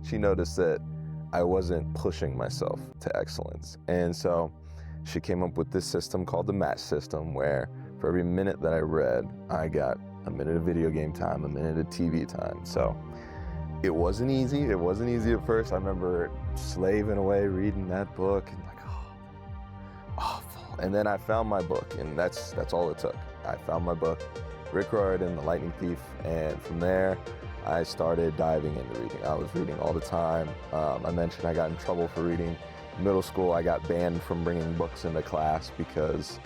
she noticed that I wasn't pushing myself to excellence. And so she came up with this system called the match system, where for every minute that I read, I got a minute of video game time, a minute of TV time. So it wasn't easy. It wasn't easy at first. I remember slaving away reading that book and like, oh, awful. And then I found my book, and that's all it took. I found my book, Rick Riordan, The Lightning Thief, and from there, I started diving into reading. I was reading all the time. I mentioned I got in trouble for reading. In middle school, I got banned from bringing books into class because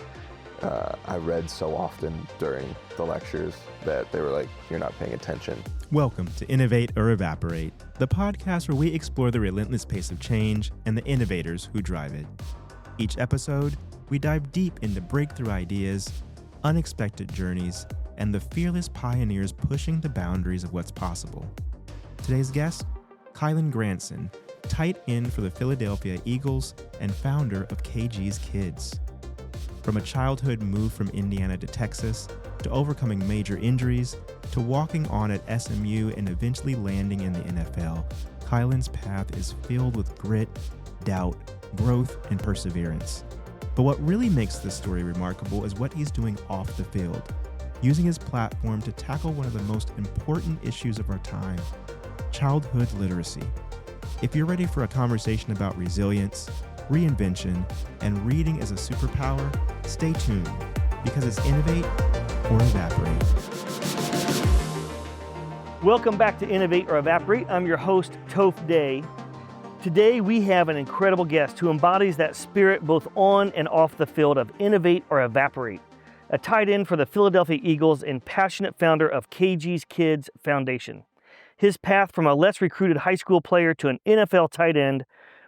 I read so often during the lectures that they were like, you're not paying attention. Welcome to Innovate or Evaporate, the podcast where we explore the relentless pace of change and the innovators who drive it. Each episode, we dive deep into breakthrough ideas, unexpected journeys, and the fearless pioneers pushing the boundaries of what's possible. Today's guest, Kylen Granson, tight end for the Philadelphia Eagles and founder of KG's Kids. From a childhood move from Indiana to Texas, to overcoming major injuries, to walking on at SMU and eventually landing in the NFL, Kylen's path is filled with grit, doubt, growth, and perseverance. But what really makes this story remarkable is what he's doing off the field, using his platform to tackle one of the most important issues of our time, childhood literacy. If you're ready for a conversation about resilience, reinvention, and reading as a superpower, stay tuned, because it's Innovate or Evaporate. Welcome back to Innovate or Evaporate. I'm your host, Toph Day. Today we have an incredible guest who embodies that spirit both on and off the field of Innovate or Evaporate. A tight end for the Philadelphia Eagles and passionate founder of KG's Kids Foundation. His path from a less recruited high school player to an NFL tight end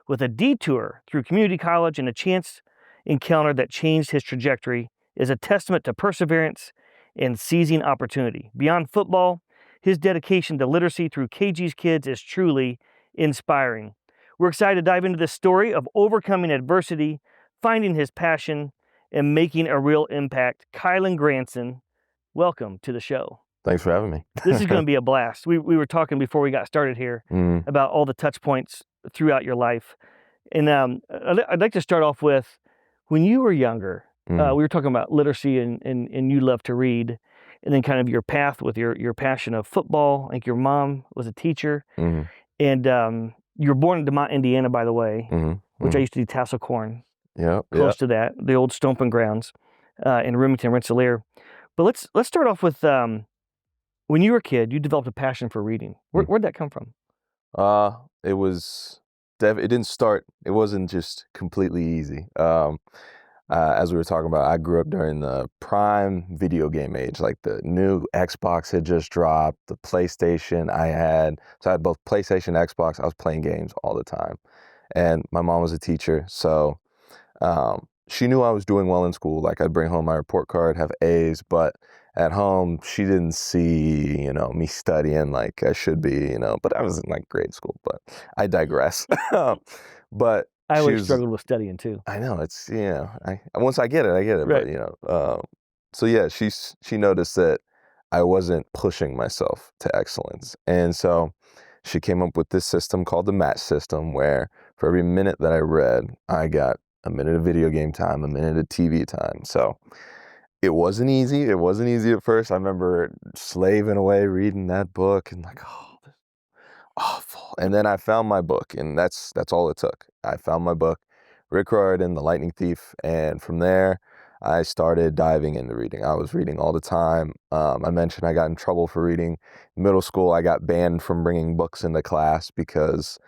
with a detour through community college and a chance encounter that changed his trajectory is a testament to perseverance and seizing opportunity. Beyond football, his dedication to literacy through KG's Kids is truly inspiring. We're excited to dive into this story of overcoming adversity, finding his passion, and making a real impact. Kylen Granson, welcome to the show. Thanks for having me. This is going to be a blast. We were talking before we got started here about all the touch points throughout your life. And I'd like to start off with, when you were younger, we were talking about literacy and you love to read, and then kind of your path with your passion of football. I think your mom was a teacher. And you were born in DeMont, Indiana, by the way, which I used to do tassel corn. Close to that, the old stomping grounds in Remington, Rensselaer. But let's start off with when you were a kid, you developed a passion for reading. Where'd that come from? It wasn't just completely easy. As we were talking about, I grew up during the prime video game age, like the new Xbox had just dropped, the PlayStation so I had both PlayStation and Xbox. I was playing games all the time. And my mom was a teacher, so she knew I was doing well in school. Like, I'd bring home my report card, have A's, but at home, she didn't see, me studying like I should be, but I was in like grade school, but I digress. But I always struggled with studying too. I know, it's, once I get it, Right. But, so yeah, she noticed that I wasn't pushing myself to excellence. And so she came up with this system called the match system, where for every minute that I read, I got a minute of video game time, a minute of TV time. So it wasn't easy. It wasn't easy at first. I remember slaving away reading that book and like, oh, this is awful. And then I found my book, and that's all it took. I found my book, Rick Riordan, The Lightning Thief, and from there, I started diving into reading. I was reading all the time. I mentioned I got in trouble for reading. In middle school, I got banned from bringing books into class because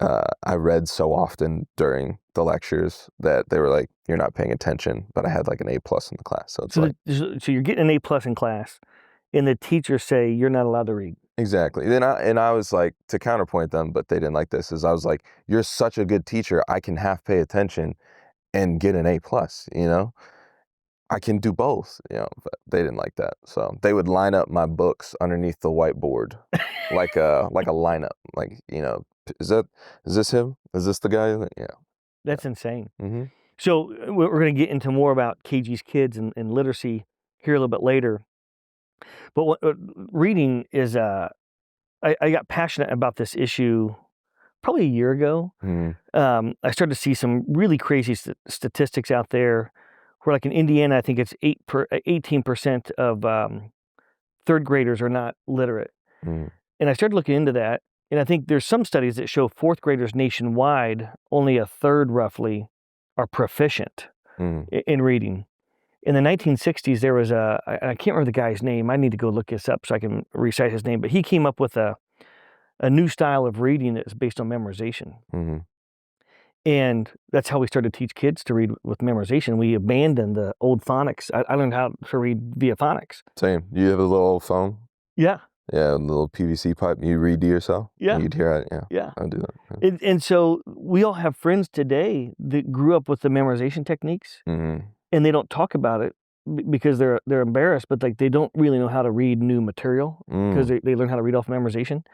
I read so often during the lectures that they were like, you're not paying attention, but I had like an A+ in the class. So it's So you're getting an A+ in class, and the teachers say you're not allowed to read. Exactly. Then I was like, to counterpoint them, but they didn't like this, is I was like, you're such a good teacher, I can half pay attention and get an A+, I can do both, but they didn't like that. So they would line up my books underneath the whiteboard like a lineup, like, is this him? Is this the guy? Yeah. That's insane. Mm-hmm. So we're going to get into more about KG's Kids and literacy here a little bit later. But reading is, I got passionate about this issue probably a year ago. I started to see some really crazy statistics out there where, like in Indiana, I think it's 18% of third graders are not literate. And I started looking into that, and I think there's some studies that show fourth graders nationwide, only a third roughly are proficient in reading. In the 1960s, there was I can't remember the guy's name. I need to go look this up so I can recite his name, but he came up with a new style of reading that is based on memorization. And that's how we started to teach kids to read with memorization. We abandoned the old phonics. I learned how to read via phonics. Same. You have a little old phone? Yeah. Yeah, a little PVC pipe. You read to yourself? Yeah. You'd hear it? Yeah. Yeah. I do that. Yeah. And so we all have friends today that grew up with the memorization techniques, and they don't talk about it because they're embarrassed, but like they don't really know how to read new material because they learn how to read off memorization.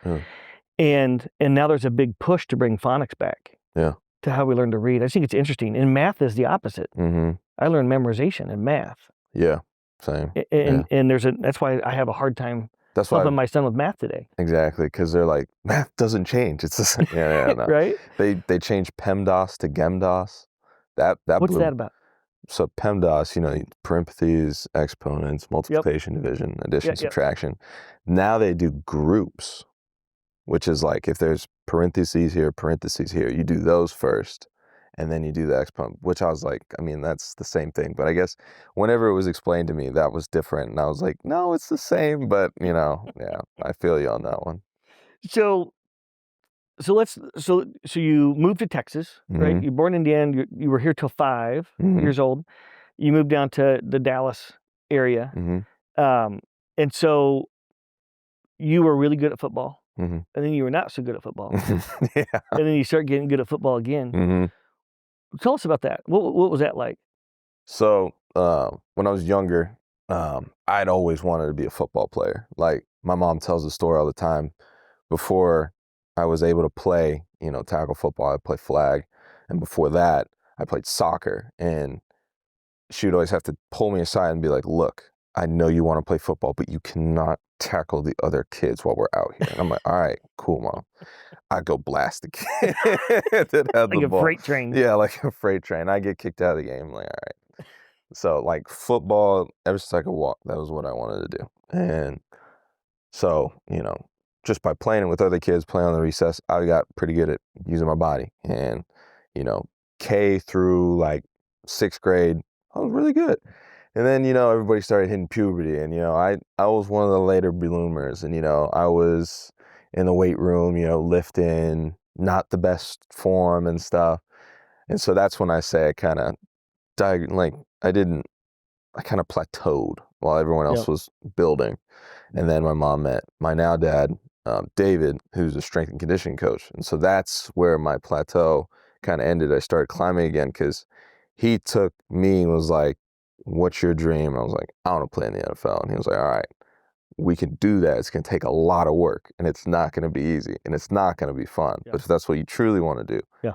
And now there's a big push to bring phonics back. Yeah. To how we learn to read. I think it's interesting. And math is the opposite. I learned memorization in math. Yeah, same. And that's why I have a hard time helping my son with math today. Exactly, because they're like, math doesn't change. It's the same. No. Right? They changed PEMDAS to GEMDAS. What's that about? So PEMDAS, parentheses, exponents, multiplication, division, addition, subtraction. Now they do groups, which is like if there's parentheses here, you do those first, and then you do the exponent, which I was like, I mean, that's the same thing. But I guess whenever it was explained to me, that was different. And I was like, no, it's the same. But, yeah, I feel you on that one. So you moved to Texas, right? You're born in Indiana. You were here till 5 years old. You moved down to the Dallas area. And so you were really good at football. And then you were not so good at football. Yeah. And then you start getting good at football again. Tell us about that. What was that like? So when I was younger, I'd always wanted to be a football player. Like my mom tells the story all the time. Before I was able to play, tackle football, I played flag. And before that, I played soccer. And she would always have to pull me aside and be like, look, I know you want to play football, but you cannot tackle the other kids while we're out here. And I'm like, all right, cool, Mom. I go blast the kid that had like the ball. Freight train. Yeah, like a freight train. I get kicked out of the game. I'm like, all right. So like football, ever since I could walk, that was what I wanted to do. And so, just by playing with other kids, playing on the recess, I got pretty good at using my body. And, K through like 6th grade, I was really good. And then, everybody started hitting puberty. And, I was one of the later bloomers. And, I was in the weight room, lifting, not the best form and stuff. And so that's when I say I kind of I kind of plateaued while everyone else was building. And then my mom met my now dad, David, who's a strength and conditioning coach. And so that's where my plateau kind of ended. I started climbing again because he took me and was like, what's your dream? And I was like, I want to play in the NFL. And he was like, all right, we can do that. It's going to take a lot of work and it's not going to be easy and it's not going to be fun. But if that's what you truly want to do,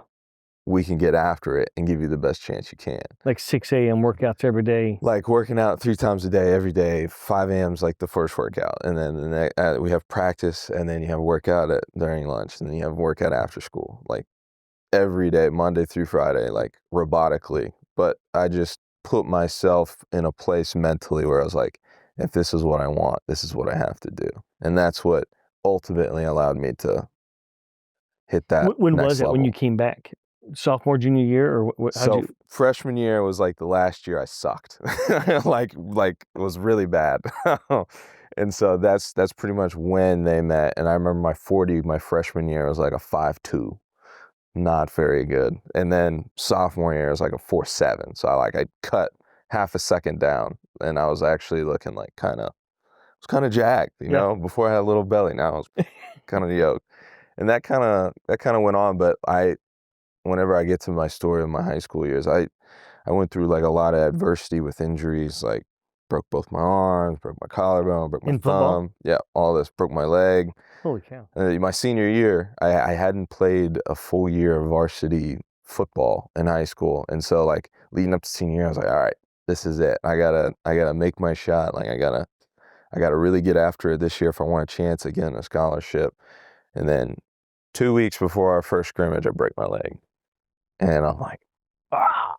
we can get after it and give you the best chance you can. Like 6 a.m. workouts every day. Like working out 3 times a day, every day. 5 a.m. is like the first workout. And then we have practice and then you have a workout during lunch and then you have a workout after school. Like every day, Monday through Friday, like robotically. But I just put myself in a place mentally where I was like, if this is what I want, this is what I have to do. And that's what ultimately allowed me to hit that When next was it level. when you came back? Sophomore, junior year, or what? So freshman year was like the last year I sucked, like it was really bad, and so that's pretty much when they met. And I remember my 40 my freshman year was like a 5.2, not very good. And then sophomore year was like a 4.7. So I cut half a second down, and I was actually looking like kind of jacked, you know. Before I had a little belly, now I was kind of yoked, and that kind of went on, but whenever I get to my story of my high school years, I went through like a lot of adversity with injuries, like broke both my arms, broke my collarbone, broke my thumb. Yeah, all this, broke my leg. Holy cow. My senior year, I hadn't played a full year of varsity football in high school. And so like leading up to senior year, I was like, all right, this is it. I gotta make my shot. Like I gotta really get after it this year if I want a chance again, a scholarship. And then 2 weeks before our first scrimmage, I break my leg. And I'm like, ah.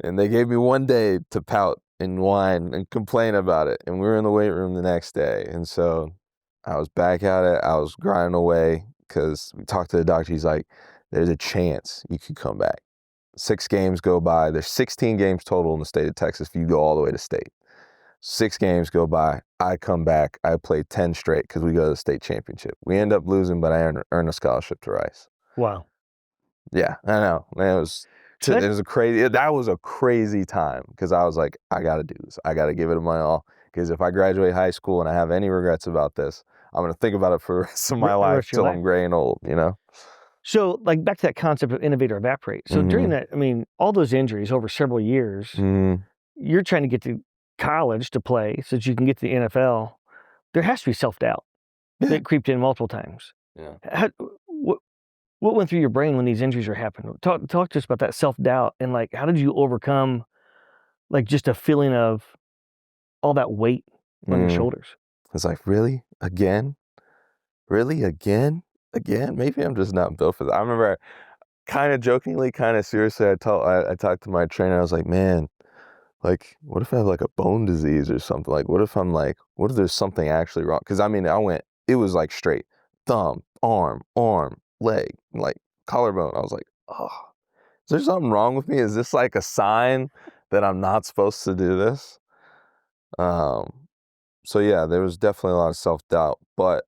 And they gave me 1 day to pout and whine and complain about it. And we were in the weight room the next day. And so I was back at it. I was grinding away because we talked to the doctor. He's like, there's a chance you could come back. 6 games go by. There's 16 games total in the state of Texas if you go all the way to state. 6 games go by. I come back. I play 10 straight because we go to the state championship. We end up losing, but I earn a scholarship to Rice. Wow. Yeah, I know. Man, it was that was a crazy time because I was like, I got to do this. I got to give it my all because if I graduate high school and I have any regrets about this, I'm going to think about it for the rest of my life till I'm gray and old, you know? So, like, back to that concept of innovate or evaporate. So during that, I mean, all those injuries over several years, you're trying to get to college to play so that you can get to the NFL. There has to be self-doubt that creeped in multiple times. Yeah. What went through your brain when these injuries were happening? Talk to us about that self-doubt and, like, how did you overcome, like, just a feeling of all that weight on your shoulders? It's like, really? Again? Really? Again? Maybe I'm just not built for that. I remember kind of jokingly, kind of seriously, I talked to my trainer. I was like, man, like, what if I have like a bone disease or something? Like, what if there's something actually wrong? Because I mean, it was like straight thumb, arm, leg, like collarbone. I was like, oh, is there something wrong with me? Is this like a sign that I'm not supposed to do this? So yeah, there was definitely a lot of self-doubt, but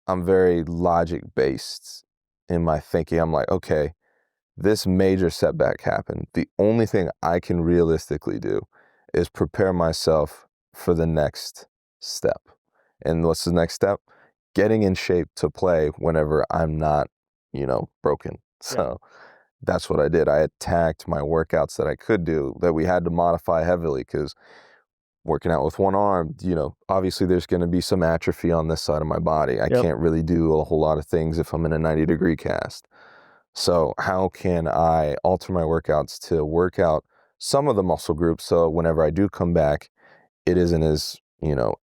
I'm very logic-based in my thinking. I'm like, okay, this major setback happened. The only thing I can realistically do is prepare myself for the next step. And what's the next step? Getting in shape to play whenever I'm not, broken. So that's what I did. I attacked my workouts that I could do that we had to modify heavily because working out with one arm, obviously there's going to be some atrophy on this side of my body. I can't really do a whole lot of things if I'm in a 90-degree cast. So how can I alter my workouts to work out some of the muscle groups so whenever I do come back, it isn't as,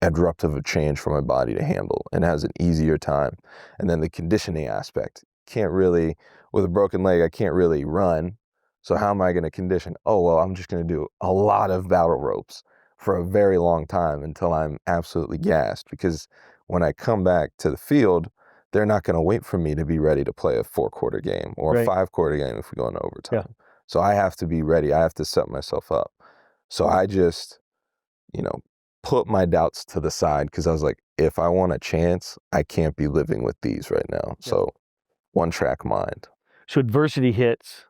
abrupt of a change for my body to handle and has an easier time. And then the conditioning aspect. With a broken leg, I can't really run. So how am I going to condition? Oh, well, I'm just going to do a lot of battle ropes for a very long time until I'm absolutely gassed. Because when I come back to the field, they're not going to wait for me to be ready to play a 4-quarter game or a 5-quarter game if we go into overtime. So I have to be ready. I have to set myself up. So I just, put my doubts to the side because I was like, if I want a chance, I can't be living with these right now. So one-track mind. So adversity hits,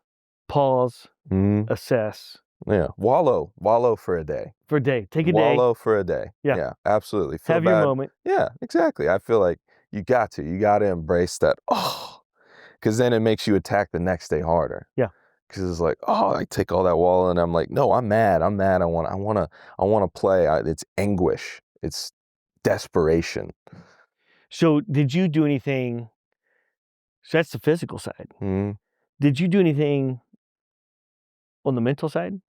pause, assess. Yeah, wallow for a day. Take a day. Wallow for a day. Yeah, absolutely. Have your moment. Yeah, exactly. I feel like you got to embrace that. Oh, because then it makes you attack the next day harder. Yeah. Because it's like, oh, I take all that wallow and I'm like, no, I'm mad. I want to play. It's anguish. It's desperation. So did you do anything? So that's the physical side. Did you do anything on the mental side?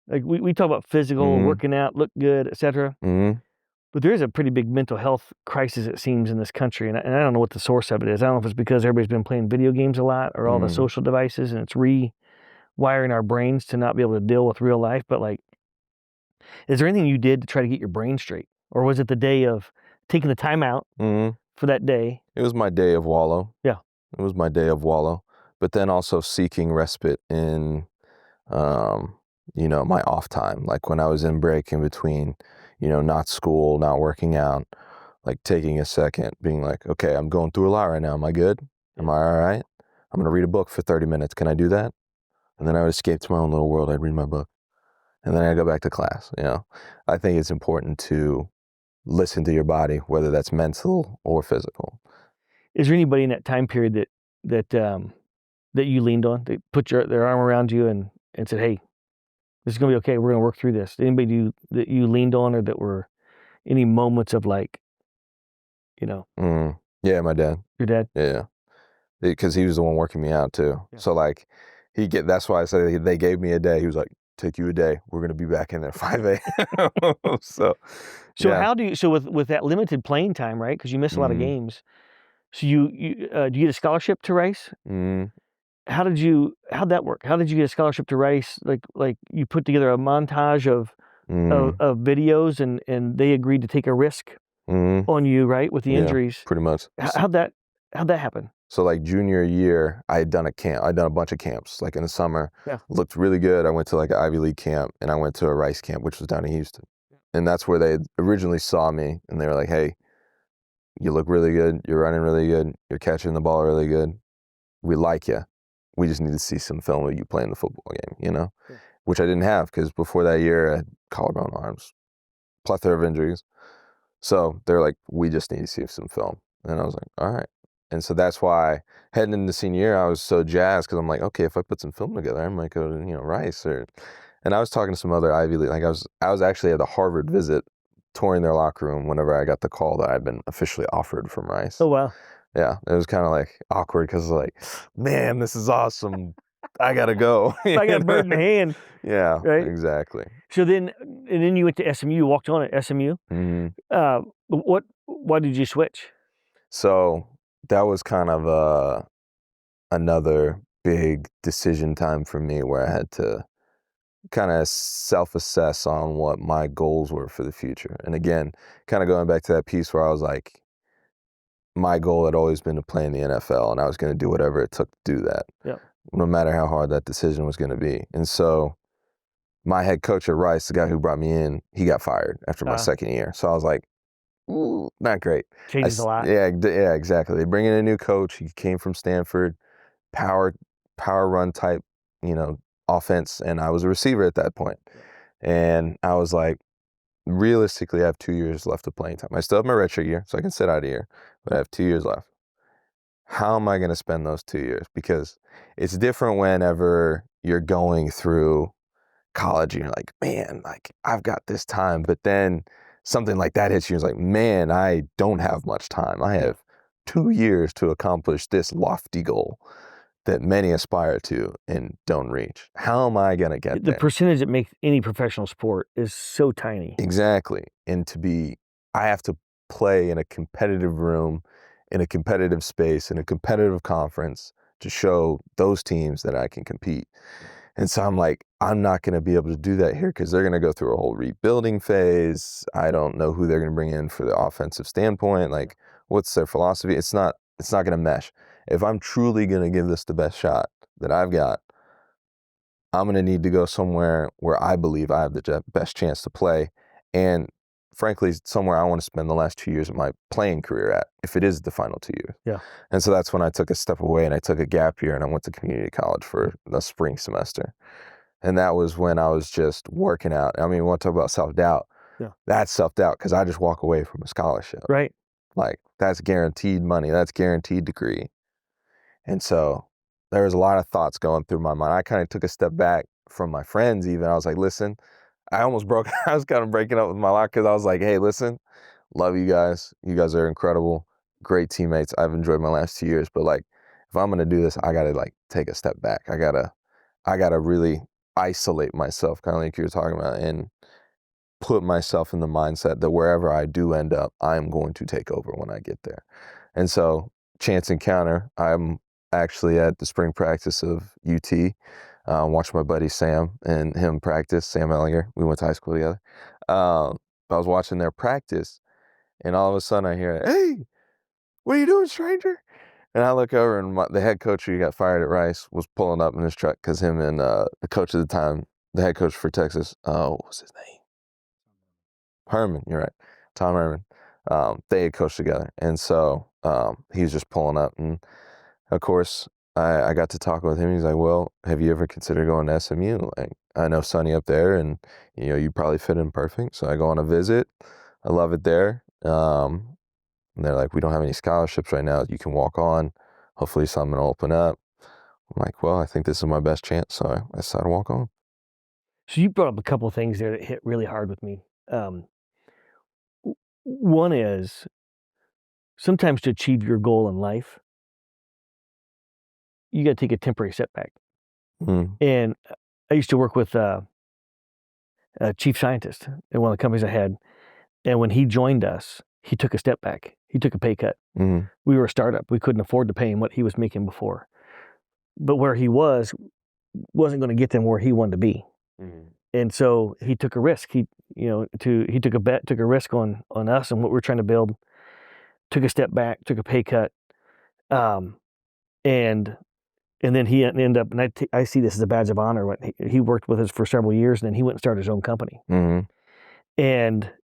Like we talk about physical, working out, look good, etc. But there is a pretty big mental health crisis, it seems, in this country. And I don't know what the source of it is. I don't know if it's because everybody's been playing video games a lot or all the social devices and it's rewiring our brains to not be able to deal with real life. But like, is there anything you did to try to get your brain straight? Or was it the day of taking the time out for that day? It was my day of wallow. Yeah. It was my day of wallow. But then also seeking respite in, my off time. Like when I was in break in between, not school, not working out, like taking a second, being like, okay, I'm going through a lot right now. Am I good? Am I all right? I'm going to read a book for 30 minutes. Can I do that? And then I would escape to my own little world. I'd read my book. And then I'd go back to class. I think it's important to listen to your body, whether that's mental or physical. Is there anybody in that time period that you leaned on? They put their arm around you and said, hey, this is going to be okay. We're going to work through this. Anybody that you leaned on or that were any moments of like, Yeah, my dad. Your dad? Yeah. Because he was the one working me out too. Yeah. So like that's why I said they gave me a day. He was like, take you a day. We're going to be back in there 5 a.m. So how do you, with that limited playing time, right? Because you miss a lot of games. So do you get a scholarship to Rice? Mm, How'd that work? How did you get a scholarship to Rice? Like you put together a montage mm, of videos and they agreed to take a risk mm, on you, right? With the yeah, injuries. pretty much. How'd that happen? So like junior year, I had done a camp. I'd done a bunch of camps. Like in the summer, Yeah. looked really good. I went to like an Ivy League camp, and I went to a Rice camp, which was down in Houston. And that's where they originally saw me, and they were like, "Hey, you look really good. You're running really good. You're catching the ball really good. We like you. We just need to see some film of you playing the football game, you know?" Yeah. Which I didn't have because before that year, I had collarbone arms, plethora of injuries. So they're like, "We just need to see some film." And I was like, "All right." And so that's why heading into senior year, I was so jazzed because I'm like, okay, if I put some film together, I might go to, Rice or. And I was talking to some other Ivy League, like I was actually at the Harvard visit, touring their locker room whenever I got the call that I'd been officially offered from Rice. Oh wow. Yeah, it was kind of like awkward because like, man, this is awesome. I gotta go. I got a bird in the hand, Yeah, right? exactly. So then you went to SMU. You walked on at SMU. Hmm. Why did you switch? So that was kind of another big decision time for me where I had to kind of self-assess on what my goals were for the future. And again, kind of going back to that piece where I was like, my goal had always been to play in the NFL, and I was going to do whatever it took to do that, Yeah. no matter how hard that decision was going to be. And so my head coach at Rice, the guy who brought me in, he got fired after my second year. So I was like, ooh, not great. Changes a lot. Yeah, yeah, exactly. They bring in a new coach. He came from Stanford, power run type, you know, offense, and I was a receiver at that point. And I was like, realistically, I have 2 years left of playing time. I still have my redshirt year, so I can sit out a year, but I have 2 years left. How am I going to spend those 2 years? Because it's different whenever you're going through college and you're like, man, like I've got this time. But then something like that hits you. It's like, man, I don't have much time. I have 2 years to accomplish this lofty goal that many aspire to and don't reach. How am I going to get The there? percentage that makes any professional sport is so tiny. Exactly. And I have to play in a competitive room, in a competitive space, in a competitive conference to show those teams that I can compete. And so I'm like, I'm not going to be able to do that here because they're going to go through a whole rebuilding phase. I don't know who they're going to bring in for the offensive standpoint. Like, what's their philosophy? It's not going to mesh. If I'm truly going to give this the best shot that I've got, I'm going to need to go somewhere where I believe I have the best chance to play. And frankly, somewhere I want to spend the last 2 years of my playing career at, if it is the final 2 years. Yeah. And so that's when I took a step away and I took a gap year and I went to community college for the spring semester. And that was when I was just working out. I mean, we want to talk about self-doubt. Yeah. That's self-doubt because I just walk away from a scholarship. Right. Like, that's guaranteed money. That's guaranteed degree. And so there was a lot of thoughts going through my mind. I kind of took a step back from my friends even. I was like, listen, I almost broke, I was kind of breaking up with my life because I was like, hey, listen, love you guys. You guys are incredible, great teammates. I've enjoyed my last 2 years, but like, if I'm going to do this, I got to like take a step back. I got to really isolate myself, kind of like you were talking about, and put myself in the mindset that wherever I do end up, I'm going to take over when I get there. And so, chance encounter, I'm actually at the spring practice of UT, watching my buddy Sam and him practice, Sam Ellinger. We went to high school together. I was watching their practice, and all of a sudden I hear, hey, what are you doing, stranger? And I look over, and the head coach who got fired at Rice was pulling up in his truck because him and the coach at the time, the head coach for Texas, what was his name? Herman, you're right. Tom Herman. They had coached together. And so he was just pulling up. And of course, I got to talk with him. He's like, well, have you ever considered going to SMU? Like, I know Sonny up there, and you probably fit in perfect. So I go on a visit. I love it there. And they're like, we don't have any scholarships right now. You can walk on. Hopefully something will open up. I'm like, well, I think this is my best chance. So I decided to walk on. So you brought up a couple of things there that hit really hard with me. One is sometimes to achieve your goal in life, you got to take a temporary setback. Mm. And I used to work with a chief scientist at one of the companies I had. And when he joined us, he took a step back. He took a pay cut. Mm-hmm. We were a startup. We couldn't afford to pay him what he was making before. But where he wasn't going to get them where he wanted to be. Mm-hmm. And so he took a risk. He took a risk on us and what we're trying to build. Took a step back, took a pay cut, and then he ended up. And I see this as a badge of honor. He worked with us for several years, and then he went and started his own company. Mm-hmm.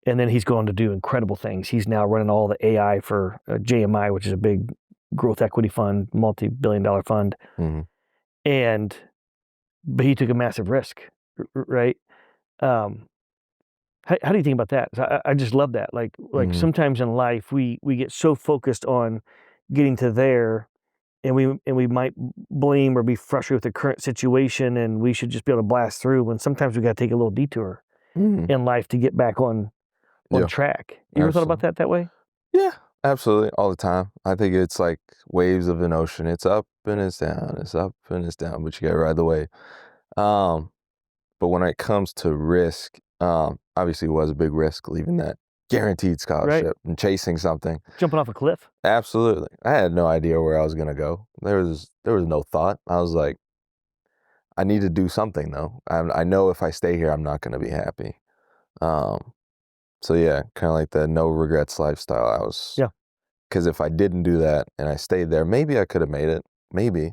And then he's going to do incredible things. He's now running all the AI for JMI, which is a big growth equity fund, multi-billion-dollar fund. Mm-hmm. But he took a massive risk, right? How do you think about that? I just love that. Like Mm-hmm. sometimes in life we get so focused on getting to there, and we might blame or be frustrated with the current situation, and we should just be able to blast through. When sometimes we got to take a little detour Mm-hmm. in life to get back on track. You ever thought about that way? Yeah, absolutely, all the time. I think it's like waves of an ocean. It's up and it's down. It's up and it's down, but you got to ride the wave. But when it comes to risk, obviously it was a big risk leaving that guaranteed scholarship and chasing something. Jumping off a cliff. Absolutely. I had no idea where I was going to go. There was no thought. I was like, I need to do something though. I know if I stay here, I'm not going to be happy. So yeah, kind of like the no regrets lifestyle. Because if I didn't do that and I stayed there, maybe I could have made it, maybe,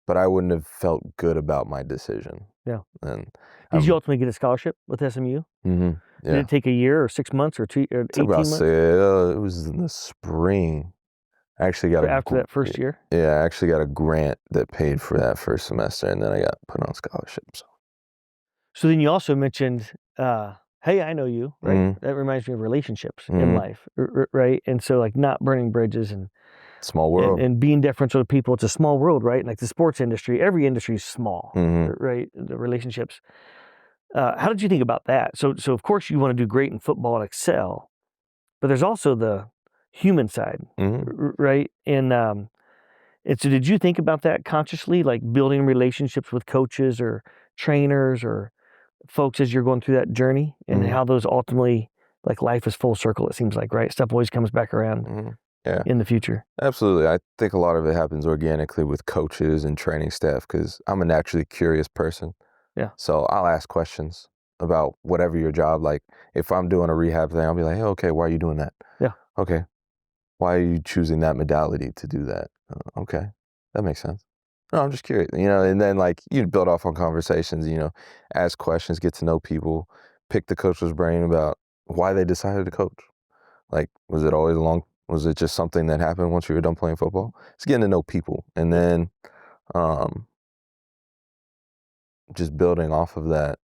but I wouldn't have felt good about my decision. Yeah. And did you ultimately get a scholarship with SMU? Mm-hmm. Yeah. Did it take a year or 6 months or 18 months? It was in the spring. I actually got after that first year. Yeah, I actually got a grant that paid for that first semester, and then I got put on scholarship. So then you also mentioned, hey, I know you, right? Mm-hmm. That reminds me of relationships in life, right? And so like not burning bridges and small world and being deferential to people. It's a small world, right? Like the sports industry, every industry is small, right? The relationships. How did you think about that? So of course you want to do great in football and excel, but there's also the human side, right? And so did you think about that consciously, like building relationships with coaches or trainers or folks as you're going through that journey, and how those ultimately, like life is full circle, it seems like, right? Stuff always comes back around in the future. Absolutely. I think a lot of it happens organically with coaches and training staff because I'm a naturally curious person. Yeah. So I'll ask questions about whatever your job, like if I'm doing a rehab thing, I'll be like, hey, okay, why are you doing that? Yeah. Okay. Why are you choosing that modality to do that? Okay. That makes sense. No, I'm just curious, and then like you build off on conversations, ask questions, get to know people, pick the coach's brain about why they decided to coach. Like, was it just something that happened once you were done playing football? It's getting to know people. And then just building off of that,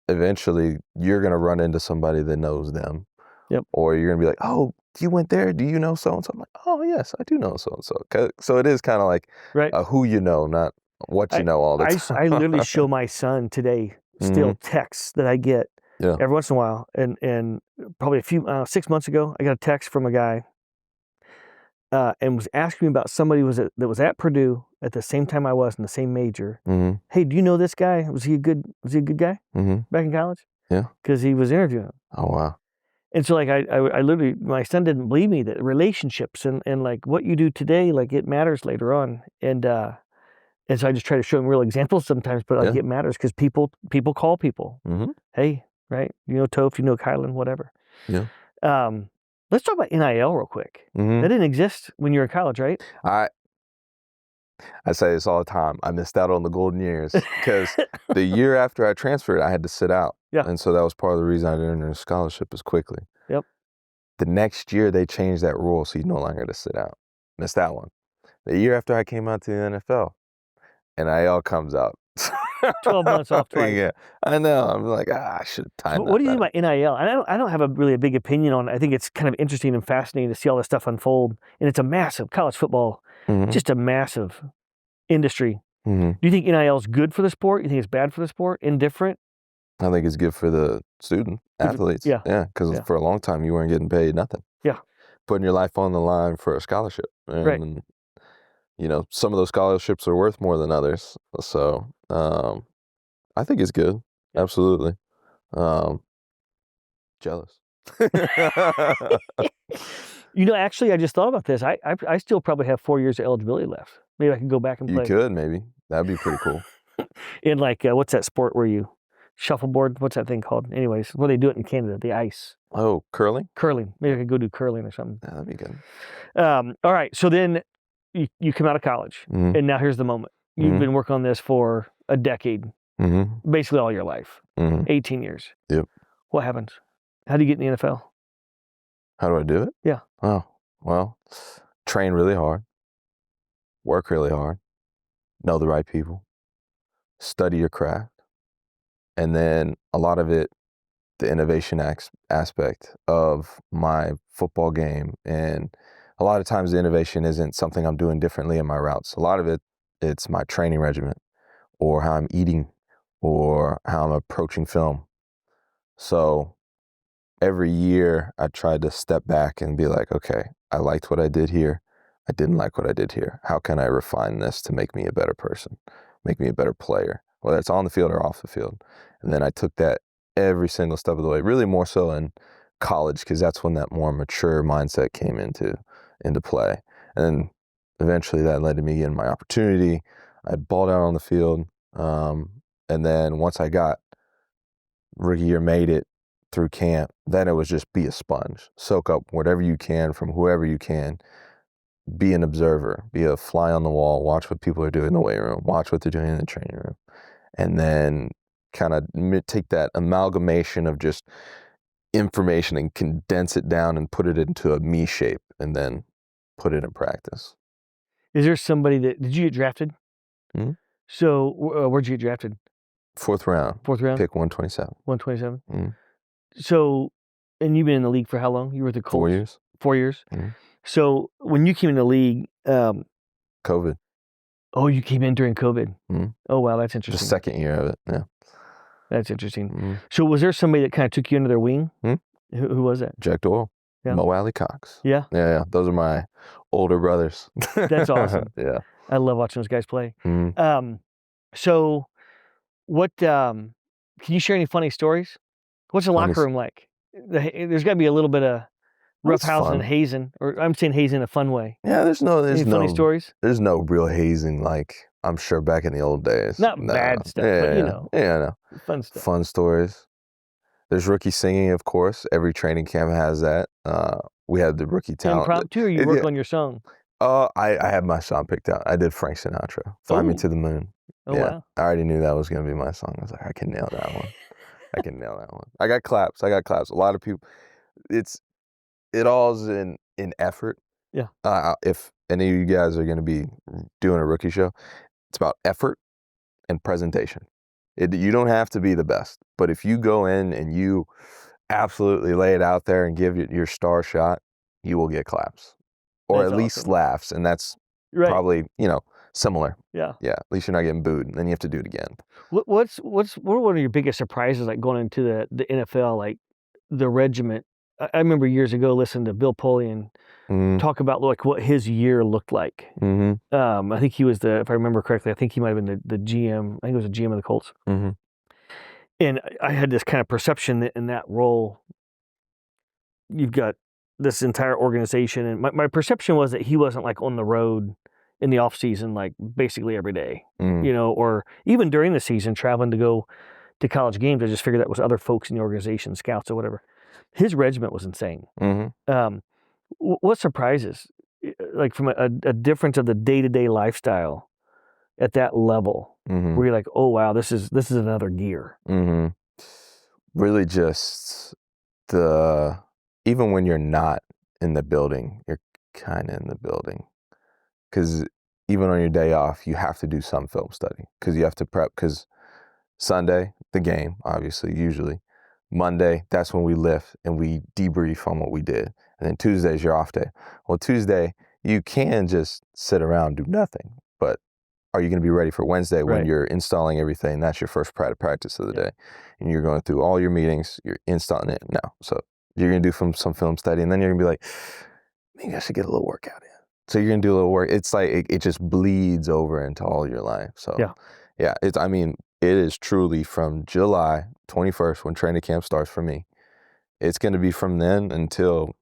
eventually you're going to run into somebody that knows them. Yep. Or you're going to be like, oh, you went there? Do you know so-and-so? I'm like, oh, yes, I do know so-and-so. So it is kind of like who you know, not what you know all the time. I literally show my son today still texts that I get every once in a while. And probably 6 months ago, I got a text from a guy and was asking me about somebody that was at Purdue at the same time I was in the same major. Hey, do you know this guy? Was he a good guy back in college? Yeah. Because he was interviewing him. Oh, wow. And so like I literally, my son didn't believe me that relationships and like what you do today, like it matters later on. And so I just try to show him real examples sometimes, but like it matters because people call people. Hey, right? You know Toph, you know Kylen, whatever. Yeah. Let's talk about NIL real quick. That didn't exist when you were in college, right? I say this all the time. I missed out on the golden years because the year after I transferred, I had to sit out. Yeah. And so that was part of the reason I didn't earn a scholarship as quickly. Yep. The next year, they changed that rule, so you no longer had to sit out. Missed that one. The year after I came out to the NFL, NIL comes out. 12 months off twice. Yeah, I know. I'm like, I should have timed that. What do you think about NIL? And I don't have a big opinion on it. I think it's kind of interesting and fascinating to see all this stuff unfold. And it's a massive college football, just a massive industry. Do you think NIL is good for the sport? You think it's bad for the sport? Indifferent? I think it's good for the student athletes. Yeah. Because for a long time you weren't getting paid nothing. Yeah. Putting your life on the line for a scholarship. And, right. Some of those scholarships are worth more than others. So I think it's good. Absolutely. Jealous. Actually, I just thought about this. I still probably have 4 years of eligibility left. Maybe I can go back and You play. could, maybe. That'd be pretty cool. In what's that sport where you shuffleboard? What's that thing called? Anyways, where they do it in Canada, the ice. Oh, curling? Curling. Maybe I could go do curling or something. Yeah, that'd be good. All right. So then you come out of college, Mhm. and now here's the moment. You've Mhm. been working on this for a decade, Mm-hmm. basically all your life, Mm-hmm. 18 years. Yep. What happens? How do you get in the NFL? How do I do it? Yeah. Oh, well, train really hard, work really hard, know the right people, study your craft, and then a lot of it, the innovation aspect of my football game. And a lot of times the innovation isn't something I'm doing differently in my routes. A lot of it, it's my training regimen or how I'm eating or how I'm approaching film. So every year I tried to step back and be like, okay, I liked what I did here. I didn't like what I did here. How can I refine this to make me a better person, make me a better player, whether it's on the field or off the field? And then I took that every single step of the way, really more so in college, because that's when that more mature mindset came into play. And then eventually that led to me getting my opportunity. I'd balled out on the field. And then once I got rookie year, made it through camp, then it was just be a sponge, soak up whatever you can from whoever you can, be an observer, be a fly on the wall, watch what people are doing in the weight room, watch what they're doing in the training room, and then kind of take that amalgamation of just information and condense it down and put it into a me shape and then put it in practice. Is there somebody did you get drafted? Mm-hmm. So where'd you get drafted? Fourth round. Fourth round? Pick 127. 127? Mm-hmm. So, and you've been in the league for how long? You were at the Colts? 4 years. 4 years? Mm-hmm. So when you came in the league, COVID. Oh, you came in during COVID. Mm-hmm. Oh, wow, that's interesting. The second year of it, yeah. That's interesting. Mm-hmm. So was there somebody that kind of took you under their wing? Mm-hmm. Who was that? Jack Doyle. Yeah. Mo Alley Cox. Yeah? Yeah. Those are my older brothers. That's awesome. Yeah. I love watching those guys play. Mm-hmm. So what, can you share any funny stories? What's the locker room like? There's got to be a little bit of roughhousing and hazing, or I'm saying hazing in a fun way. Yeah, there's no funny stories? There's no real hazing like I'm sure back in the old days. Not bad stuff, but you know. Yeah, I know. Fun stuff. Fun stories. There's rookie singing, of course. Every training camp has that. We had the rookie talent. Impromptu, or you work on your song? I had my song picked out. I did Frank Sinatra, Fly Me to the Moon. Oh, yeah. Wow. I already knew that was going to be my song. I was like, I can nail that one. I can nail that one. I got claps. A lot of people. It all's in effort. Yeah. If any of you guys are going to be doing a rookie show, it's about effort and presentation. You don't have to be the best, but if you go in and you absolutely lay it out there and give your star shot, you will get claps, or That's at least awesome. laughs, and that's Right. probably similar. Yeah. Yeah. At least you're not getting booed, and then you have to do it again. What were one of your biggest surprises, like going into the NFL, like the regiment? I remember years ago listening to Bill Polian talk about like what his year looked like. Mm-hmm. I think he was if I remember correctly, I think he might have been the GM. I think it was the GM of the Colts. Mm-hmm. And I had this kind of perception that in that role, you've got this entire organization, and my perception was that he wasn't like on the road in the off season, like basically every day, or even during the season traveling to go to college games. I just figured that was other folks in the organization, scouts or whatever. His regiment was insane. Mm-hmm. What surprises, like from a difference of the day-to-day lifestyle at that level, Mm-hmm. where you're like, oh wow, this is another gear. Mm-hmm. Really, just even when you're not in the building, you're kind of in the building, because even on your day off, you have to do some film study because you have to prep. Because Sunday, the game, obviously, usually. Monday, that's when we lift and we debrief on what we did. And then Tuesday's your off day. Well, Tuesday, you can just sit around and do nothing. But are you going to be ready for Wednesday when you're installing everything? That's your first practice of the day. And you're going through all your meetings, you're installing it. No. So you're going to do some film study, and then you're going to be like, maybe I should get a little workout in. So you're going to do a little work. It's like it just bleeds over into all your life. So yeah, it is truly from July 21st when training camp starts for me. it's going to be from then until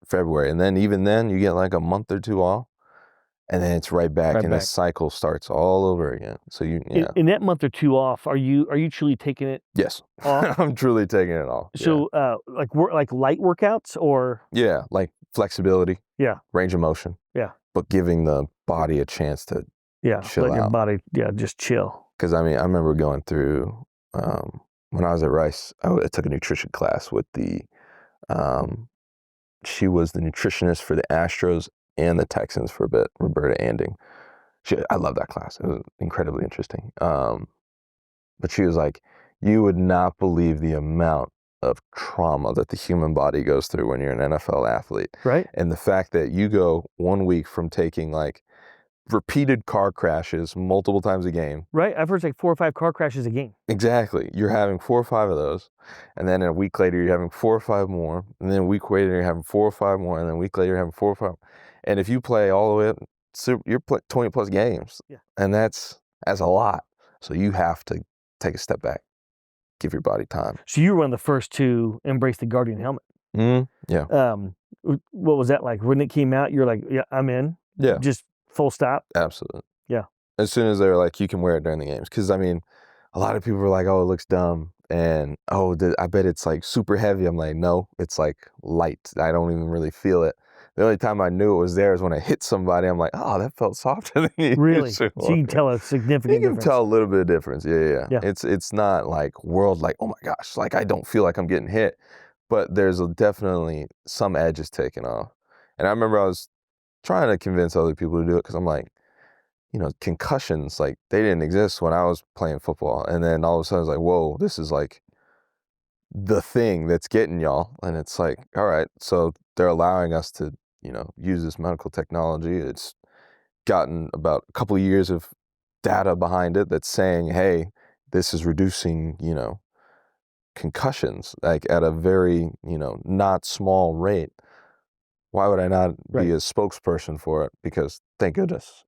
February. And then even then, you get like a month or two off. And then it's right back, and the cycle starts all over again. So in that month or two off, are you truly taking it? Yes, off? I'm truly taking it off. So like light workouts or like flexibility, range of motion, but giving the body a chance to chill let out. your body just chill. Because I remember going through when I was at Rice, I took a nutrition class with she was the nutritionist for the Astros and the Texans for a bit, Roberta Anding. I love that class. It was incredibly interesting. But she was like, you would not believe the amount of trauma that the human body goes through when you're an NFL athlete. Right. And the fact that you go 1 week from taking like repeated car crashes multiple times a game. Right. I've heard like 4 or 5 car crashes a game. Exactly. You're having 4 or 5 of those. And then a week later, you're having 4 or 5 more. And then a week later, you're having 4 or 5 more. And then a week later, you're having 4 or 5. And if you play all the way up, you're playing 20 plus games. Yeah. And that's a lot. So you have to take a step back, give your body time. So you were one of the first to embrace the Guardian helmet. Yeah. What was that like? When it came out, you're like, yeah, I'm in. Yeah. Just full stop. Absolutely. Yeah. As soon as they were like, you can wear it during the games. Because, a lot of people were like, oh, it looks dumb. And, I bet it's like super heavy. I'm like, no, it's like light. I don't even really feel it. The only time I knew it was there is when I hit somebody. I'm like, oh, that felt softer than you. Really? So you can tell a significant difference. You can tell a little bit of difference. Yeah. Yeah. It's not like like, oh my gosh, like I don't feel like I'm getting hit. But there's definitely some edges taken off. And I remember I was trying to convince other people to do it because I'm like, concussions, like they didn't exist when I was playing football. And then all of a sudden I was like, whoa, this is like the thing that's getting y'all. And it's like, all right, so they're allowing us to, use this medical technology. It's gotten about a couple of years of data behind it that's saying, hey, this is reducing, concussions, like at a very, not small rate. Why would I not be a spokesperson for it? Because thank goodness,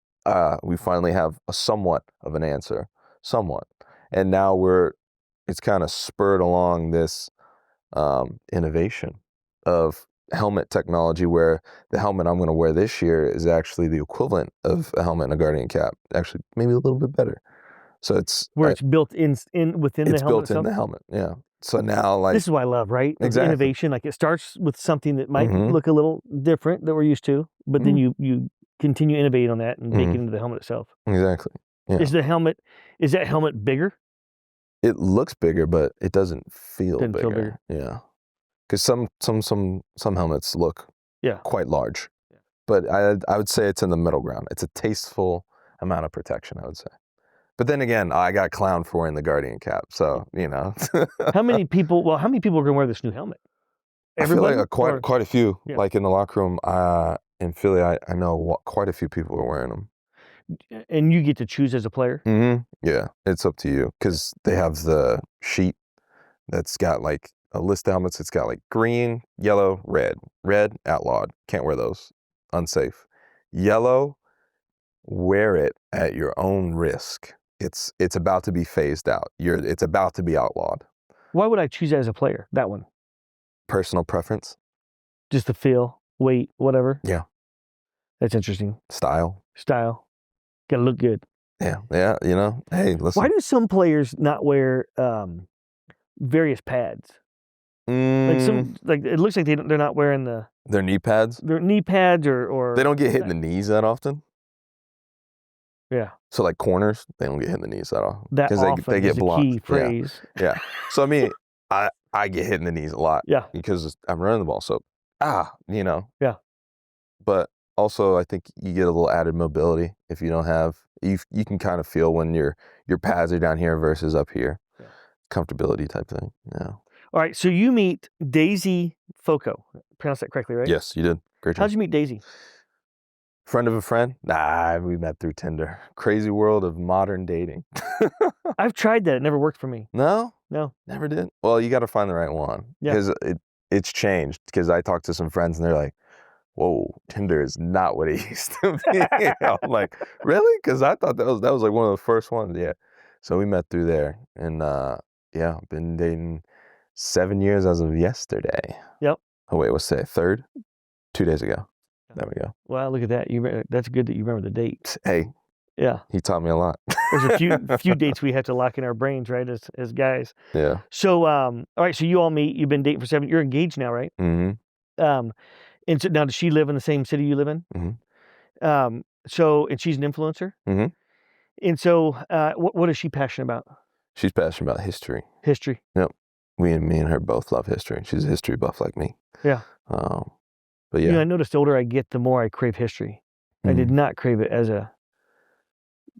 we finally have a somewhat of an answer, and now it's kind of spurred along this innovation of helmet technology, where the helmet I'm going to wear this year is actually the equivalent of a helmet and a Guardian cap, actually maybe a little bit better. So it's built in within the helmet. It's built in the helmet, yeah. So now, like, this is what I love, right? Exactly. Innovation, like it starts with something that might look a little different that we're used to, but then you continue innovating on that and bake it into the helmet itself. Exactly. Yeah. Is that helmet bigger? It looks bigger, but it doesn't feel Doesn't bigger. feel bigger. Yeah. Because some helmets look quite large. Yeah. But I would say it's in the middle ground. It's a tasteful amount of protection, I would say. But then again, I got clowned for wearing the Guardian cap, so How many people are going to wear this new helmet? Everybody? I feel like quite a few. Yeah. Like in the locker room in Philly, I know quite a few people are wearing them. And you get to choose as a player? Yeah, it's up to you, because they have the sheet that's got like a list of helmets. It's got like green, yellow, red. Red, outlawed. Can't wear those. Unsafe. Yellow, wear it at your own risk. It's about to be phased out. It's about to be outlawed. Why would I choose that as a player? That one? Personal preference. Just the feel, weight, whatever? Yeah. That's interesting. Style. Gotta look good. Yeah. Hey, listen. Why do some players not wear various pads? Like it looks like they're not wearing their knee pads. Their knee pads or they don't get hit in the knees that often. Yeah. So like corners, they don't get hit in the knees that often. That often they get is blocked. A key phrase. Yeah. So I get hit in the knees a lot. Yeah. Because I'm running the ball. So Yeah. But also, I think you get a little added mobility if you don't have. You can kind of feel when your pads are down here versus up here. Yeah. Comfortability type thing. Yeah. All right. So you meet Daisy Foco. Pronounced that correctly, right? Yes, you did. Great job. How'd you meet Daisy? Friend of a friend? Nah, we met through Tinder. Crazy world of modern dating. I've tried that. It never worked for me. No? No. Never did? Well, you got to find the right one. Yeah. Because it's changed. Because I talked to some friends and they're like, whoa, Tinder is not what it used to be. I'm like, really? Because I thought that was like one of the first ones. Yeah. So we met through there. And been dating 7 years as of yesterday. Yep. Oh, wait, what's today? 3rd? 2 days ago. There we go. Wow, look at that. That's good that you remember the date. Hey, Yeah. he taught me a lot. There's a few dates we have to lock in our brains, right, as guys. Yeah. So, all right, so you all meet. You've been dating for 7. You're engaged now, right? Mm-hmm. And so now, does she live in the same city you live in? Mm-hmm. So, and she's an influencer? Mm-hmm. And so, what is she passionate about? She's passionate about history. History. Yep. Me and her both love history. She's a history buff like me. Yeah. But yeah. You know, I noticed the older I get, the more I crave history. Mm-hmm. I did not crave it as a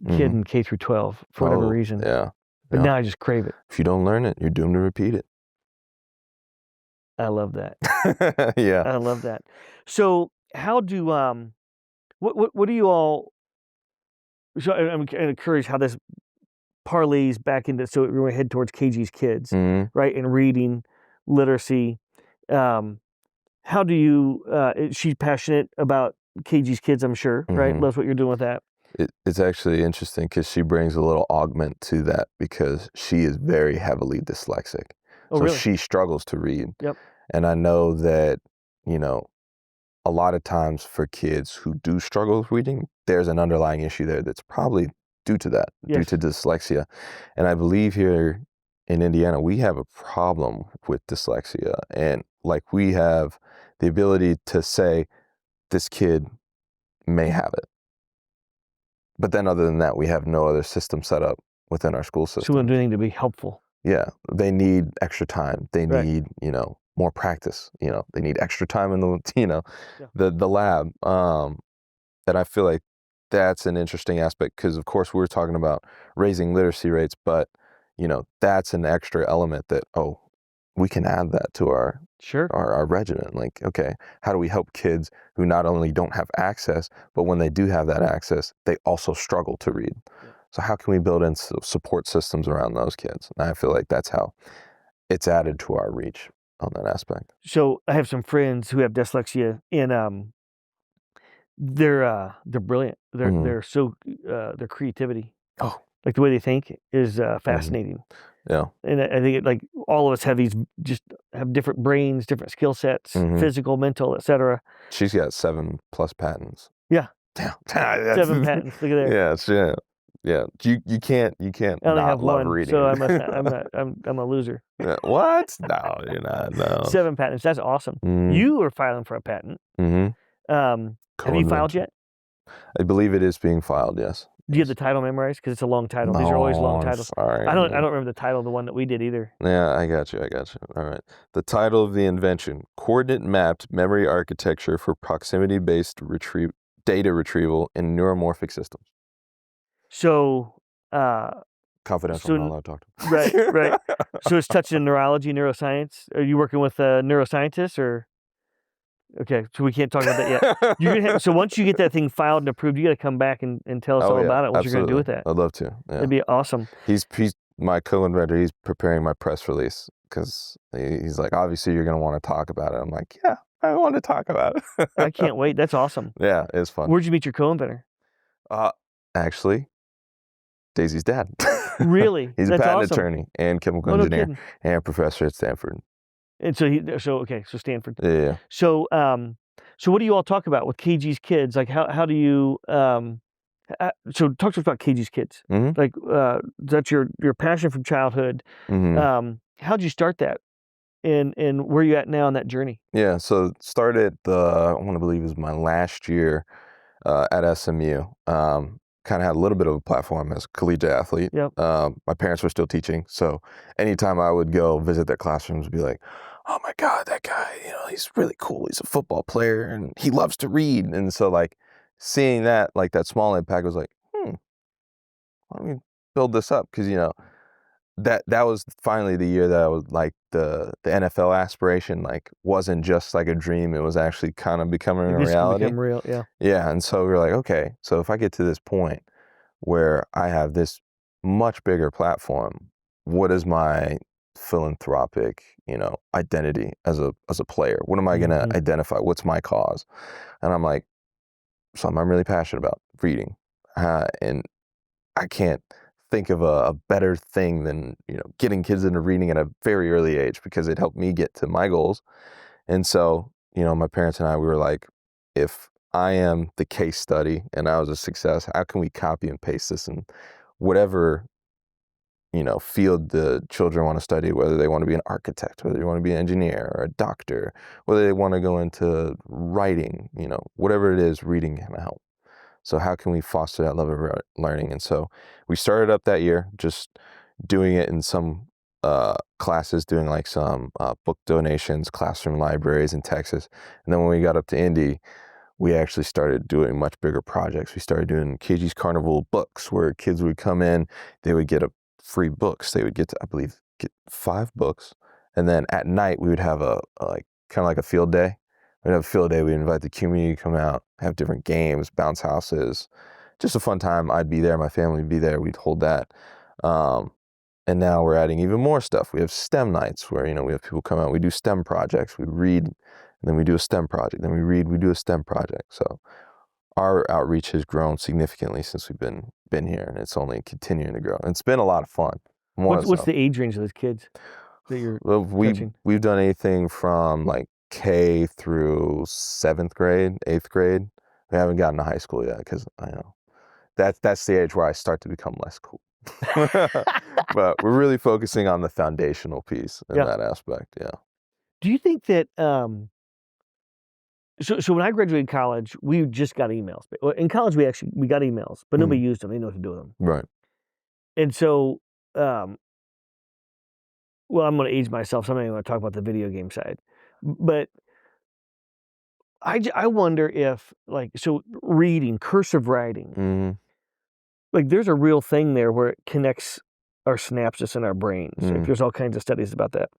kid in K through 12 for whatever reason. Yeah. But now I just crave it. If you don't learn it, you're doomed to repeat it. I love that. Yeah. I love that. So how do what do you all? So I'm kind of curious how this parlays back into. So we're going to head towards KG's kids, Mm-hmm. right? And reading, literacy. How do you? She's passionate about KG's kids, I'm sure, right? Mm-hmm. Loves what you're doing with that. It's actually interesting because she brings a little augment to that because she is very heavily dyslexic. Oh, so really? she struggles to read. Yep. And I know that, you know, a lot of times for kids who do struggle with reading, there's an underlying issue there that's probably due to that, due Yes. to dyslexia. And I believe here in Indiana, we have a problem with dyslexia. And like we have the ability to say, this kid may have it. But then other than that, we have no other system set up within our school system. So we don't do anything to be helpful. Yeah, they need extra time. They Right. need, you know, more practice. You know, they need extra time in the, you know, Yeah. the lab. And I feel like that's an interesting aspect because, of course, we're talking about raising literacy rates, but, you know, that's an extra element that, oh, we can add that to our Sure. our regimen. Like, okay, how do we help kids who not only don't have access, but when they do have that access, they also struggle to read? Yeah. So how can we build in support systems around those kids? And I feel like that's how it's added to our reach on that aspect. So I have some friends who have dyslexia, and they're brilliant. They're so their creativity, Oh. like the way they think, is fascinating. Yeah. And I think like all of us have just have different brains, different skill sets, physical, mental, etc. She's got 7+ patents. Yeah. Damn. 7 patents. Look at there. Yeah, yeah. You can't I only not have love one, reading. so I'm a loser. Yeah. What? No, you're not. No. 7 patents. That's awesome. Mhm. You are filing for a patent. Have you filed yet? I believe it is being filed. Yes. Do you have the title memorized? Because it's a long title. These are always long titles. Sorry. I don't remember the title of the one that we did either. Yeah, I got you. All right. The title of the invention: coordinate mapped memory architecture for proximity-based data retrieval in neuromorphic systems. So, Confidential. so- I'm not allowed to talk to them. right. So it's touching neurology, neuroscience. Are you working with a neuroscientist or? Okay, so we can't talk about that yet. You're gonna so once you get that thing filed and approved, you got to come back and tell us all about it. What you're going to do with that? I'd love to. Yeah. That'd be awesome. He's my co-inventor. He's preparing my press release because he's like, obviously you're going to want to talk about it. I'm like, yeah, I want to talk about it. I can't wait. That's awesome. Yeah, it's fun. Where'd you meet your co-inventor? Actually, Daisy's dad. Really? He's That's a patent awesome. attorney and chemical Oh, no engineer kidding. and professor at Stanford. And so Stanford. Yeah. So what do you all talk about with KG's kids? Like how do you so talk to us about KG's kids. Mhm. Like that's your passion from childhood. Mhm. How'd you start that? And where are you at now on that journey? Yeah, so started I want to believe it was my last year at SMU. Kind of had a little bit of a platform as a collegiate athlete. Yep. My parents were still teaching, so anytime I would go visit their classrooms, be like, "Oh my God, that guy! You know, he's really cool. He's a football player, and he loves to read." And so, like, seeing that, like that small impact, was like, why don't we build this up? Because you know, that was finally the year that I was like the NFL aspiration like wasn't just like a dream. It was actually kind of becoming a This can reality. become real, yeah. Yeah, and so we were like, okay, so if I get to this point where I have this much bigger platform, what is my philanthropic, identity as a player? What am I gonna identify? What's my cause? And I'm like, something I'm really passionate about, reading, and I can't think of a better thing than, getting kids into reading at a very early age, because it helped me get to my goals. And so, my parents and I, we were like, if I am the case study and I was a success, how can we copy and paste this in whatever, field the children want to study, whether they want to be an architect, whether they want to be an engineer or a doctor, whether they want to go into writing, whatever it is, reading can help. So how can we foster that love of learning? And so we started up that year, just doing it in some classes, doing like some book donations, classroom libraries in Texas. And then when we got up to Indy, we actually started doing much bigger projects. We started doing KG's Carnival books, where kids would come in, they would get free books. They would get to, I believe, get 5 books. And then at night, we would have a kind of like a field day. We'd have a field day. We'd invite the community to come out, have different games, bounce houses. Just a fun time. I'd be there. My family would be there. We'd hold that. And now we're adding even more stuff. We have STEM nights where, we have people come out. We do STEM projects. We read, and then we do a STEM project. Then we read, we do a STEM project. So our outreach has grown significantly since we've been here, and it's only continuing to grow. And it's been a lot of fun. What's the age range of those kids that you're coaching? We've done anything from like K through 7th grade, 8th grade. We haven't gotten to high school yet, because I know that's the age where I start to become less cool. But we're really focusing on the foundational piece in that aspect. Yeah. Do you think that so when I graduated college, we just got emails. In college, we got emails, but nobody used them. They didn't know what to do with them. Right. And so, well, I'm going to age myself, so I'm not even going to talk about the video game side. But I wonder if, reading, cursive writing, there's a real thing there where it connects our synapses in our brains. Like, there's all kinds of studies about that.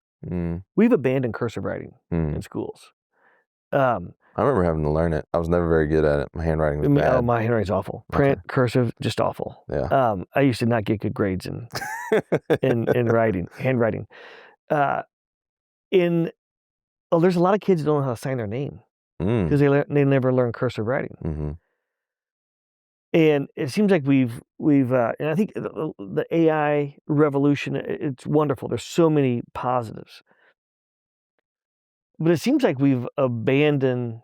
We've abandoned cursive writing in schools. I remember having to learn it. I was never very good at it. My handwriting was bad. Oh, my handwriting's awful. Print, cursive, just awful. Yeah. I used to not get good grades in handwriting. There's a lot of kids that don't know how to sign their name because they never learn cursive writing. And it seems like we've and I think the AI revolution, it's wonderful. There's so many positives. But it seems like we've abandoned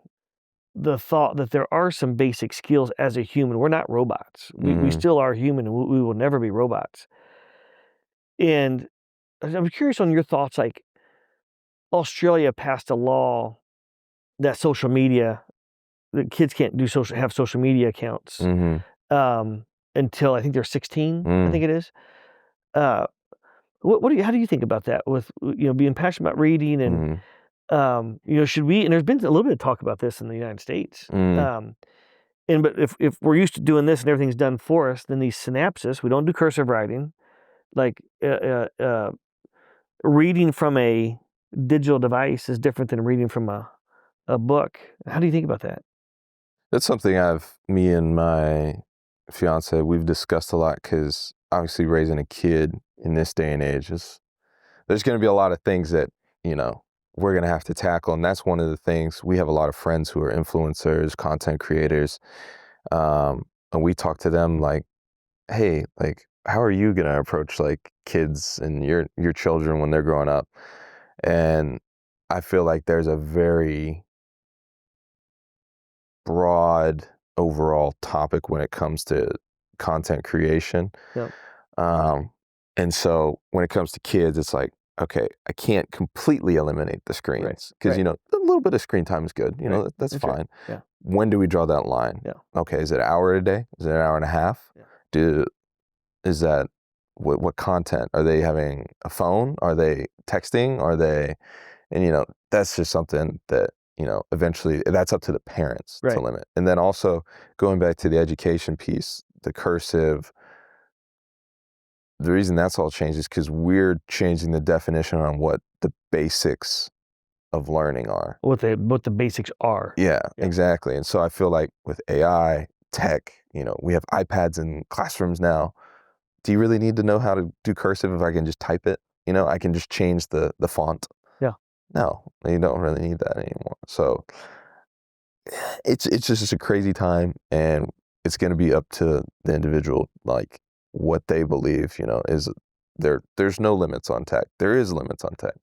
the thought that there are some basic skills as a human. We're not robots. We still are human, and we will never be robots. And I'm curious on your thoughts. Like, Australia passed a law that social media, that kids can't have social media accounts until I think they're 16. I think it is. How do you think about that? With being passionate about reading and should we? And there's been a little bit of talk about this in the United States. But if we're used to doing this and everything's done for us, then these synapses, we don't do cursive writing, like reading from a digital device is different than reading from a book. How do you think about that? That's something me and my fiance, we've discussed a lot, because obviously raising a kid in this day and age there's going to be a lot of things that, we're going to have to tackle. And that's one of the things. We have a lot of friends who are influencers, content creators. And we talk to them like, hey, like, how are you going to approach like kids and your children when they're growing up? And I feel like there's a very broad overall topic when it comes to content creation. Yep. And so when it comes to kids, it's like, okay, I can't completely eliminate the screens, because, a little bit of screen time is good. That's fine. Yeah. When do we draw that line? Yeah. Okay, is it an hour a day? Is it an hour and a half? Yeah. Is that what content? Are they having a phone? Are they texting? And that's just something that, eventually that's up to the parents to limit. And then also going back to the education piece, the cursive, the reason that's all changed is because we're changing the definition on what the basics of learning are. What the basics are. Yeah, exactly. And so I feel like with AI, tech, we have iPads in classrooms now. Do you really need to know how to do cursive if I can just type it? I can just change the font. Yeah. No, you don't really need that anymore. So it's just a crazy time, and it's going to be up to the individual, like, what they believe, is there's no limits on tech. There is limits on tech.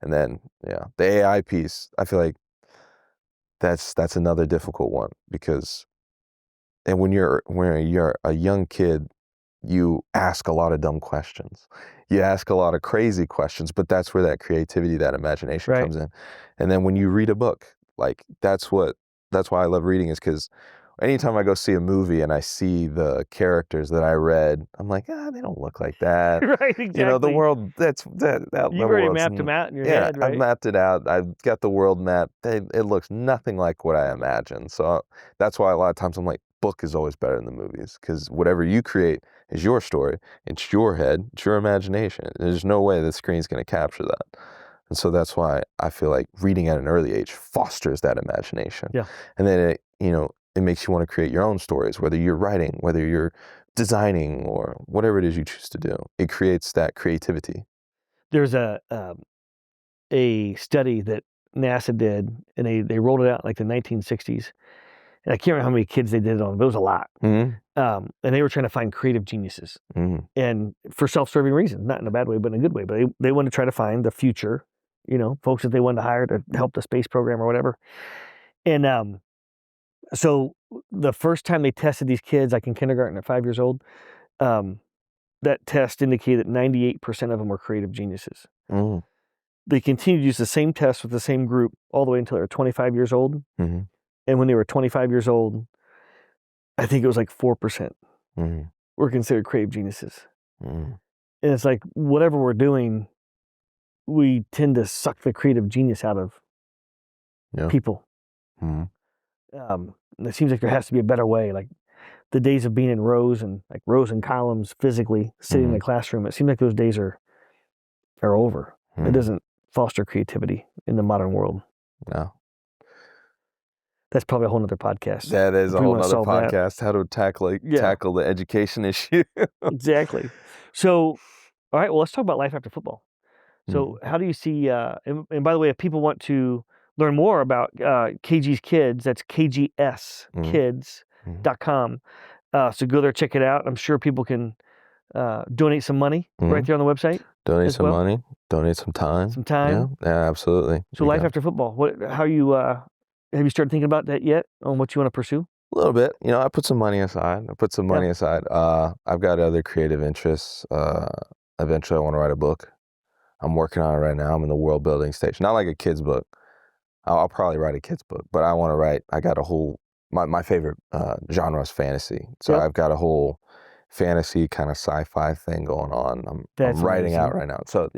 And then, the AI piece, I feel like that's another difficult one because, and when you're a young kid, you ask a lot of dumb questions. You ask a lot of crazy questions, but that's where that creativity, that imagination Right. comes in. And then when you read a book, like that's why I love reading, is because anytime I go see a movie and I see the characters that I read, I'm like, they don't look like that. Right, The exactly. world, that the You've already world's, mapped them out in your yeah, head, I've right? mapped it out. I've got the world map. It looks nothing like what I imagined. So that's why a lot of times I'm like, book is always better than the movies, because whatever you create is your story. It's your head. It's your imagination. There's no way the screen's going to capture that. And so that's why I feel like reading at an early age fosters that imagination. Yeah. And then it makes you want to create your own stories, whether you're writing, whether you're designing, or whatever it is you choose to do. It creates that creativity. There's a study that NASA did, and they rolled it out in like the 1960s. And I can't remember how many kids they did it on, but it was a lot. Mm-hmm. And they were trying to find creative geniuses, Mm-hmm. and for self-serving reasons, not in a bad way, but in a good way. But they wanted to try to find the future, folks that they wanted to hire to help the space program or whatever. And so the first time they tested these kids, like in kindergarten at 5 years old, that test indicated that 98% of them were creative geniuses. Mm-hmm. They continued to use the same test with the same group all the way until they were 25 years old. Mm-hmm. And when they were 25 years old, I think it was like 4% Mm-hmm. were considered creative geniuses. Mm-hmm. And it's like, whatever we're doing, we tend to suck the creative genius out of people. Mm-hmm. It seems like there has to be a better way. Like the days of being in rows and columns physically sitting in the classroom, it seems like those days are over. Mm-hmm. It doesn't foster creativity in the modern world. No. That's probably a whole nother podcast. That is a whole other podcast. How to tackle the education issue. Exactly. So, all right, well, let's talk about life after football. So how do you see, and by the way, if people want to learn more about KG's Kids, that's kgskids.com. So go there, check it out. I'm sure people can donate some money right there on the website. Donate some money, donate some time. Some time. Yeah, absolutely. So life after football, have you started thinking about that yet, on what you want to pursue? A little bit. I put some money aside. I've got other creative interests. Eventually I want to write a book. I'm working on it right now. I'm in the world building stage. Not like a kid's book. I'll probably write a kid's book, but I got a whole, my favorite genre is fantasy. So I've got a whole fantasy kind of sci-fi thing going on. I'm writing out right now. So